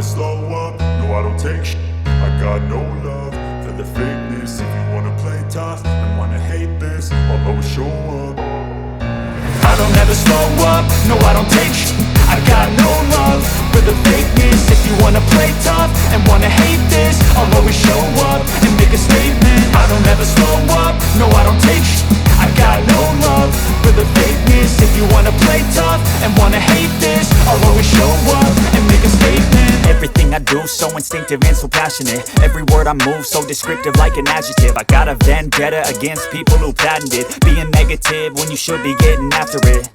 never slow up, no I don't take shit. I got no love for the fakeness. If you wanna play tough and wanna hate this, I'll always show up. I don't ever slow up, no I don't take shit. I got no love for the fakeness. If you wanna play tough and wanna hate this, I'll always show up and make a statement. I don't ever slow up, no I don't take shit. I got no love for the fakeness. If you wanna play tough and wanna hate this, I'll always show up and make a statement. Everything I do so instinctive and so passionate. Every word I move so descriptive like an adjective. I got a vendetta against people who patented being negative when you should be getting after it.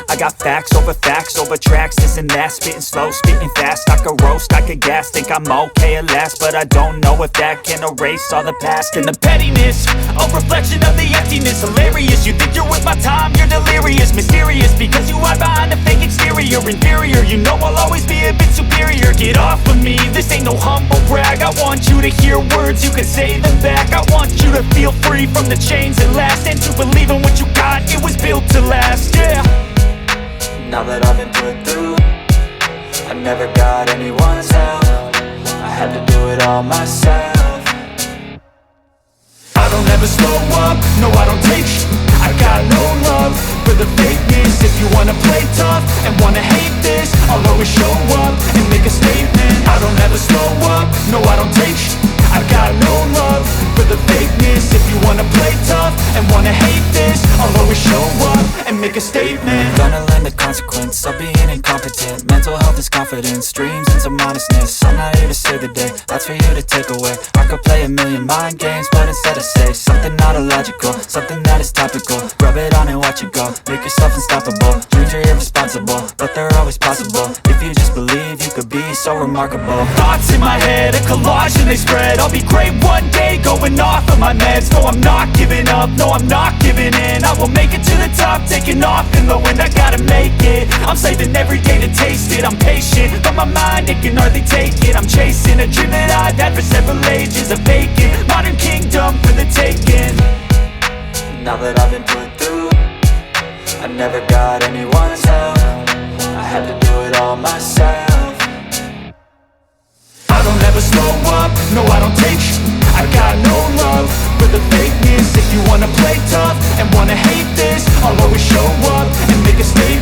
I got facts over tracks, this and that. Spitting slow, spitting fast. I could roast, I could gas. Think I'm okay at last, but I don't know if that can erase all the past. And the pettiness, a reflection of the emptiness. Hilarious, you think you're worth my time, you're delirious. Mysterious, because you hide behind a fake exterior. Inferior, you know I'll always be a bit superior. Get off of me, this ain't no humble brag. I want you to hear words, you can say them back. I want you to feel free from the chains that last, and to believe in what you got, it was built to last, yeah. Now that I've been put through, I never got anyone's help. I had to do it all myself. I don't ever slow up, no I don't take shit. I got no love for the fakeness. If you wanna play tough and wanna hate this, I'll always show up and make a statement. I don't ever slow up, no I don't take shit. I got no love for the fakeness. If you wanna play tough and wanna hate this, I'll always show up and make a statement. Gonna learn the consequence of being incompetent. Mental health is confidence, dreams and some honestness. I'm not here to save the day, that's for you to take away. I could play a million mind games, but instead I say something not illogical, something that is topical. Rub it on and watch it go, make yourself unstoppable. Dreams are irresponsible, but they're always possible. If you just believe, you could be so remarkable. Thoughts in my head, a collage and they spread. I'll be great one day, going off of my meds. No, I'm not giving up, no, I'm not giving in. I will make it to the top, taking off in the wind. I gotta make it, I'm saving every day to taste it. I'm patient, but my mind, it can hardly take it. I'm chasing a dream that I've had for several ages. A vacant, modern kingdom for the taking. Now that I've been put through, I never got anyone's help. I had to do it all myself. I don't ever slow up, no I don't take shit. I got no love for the fakeness. If you wanna play tough and wanna hate this, I'll always show up and make a statement.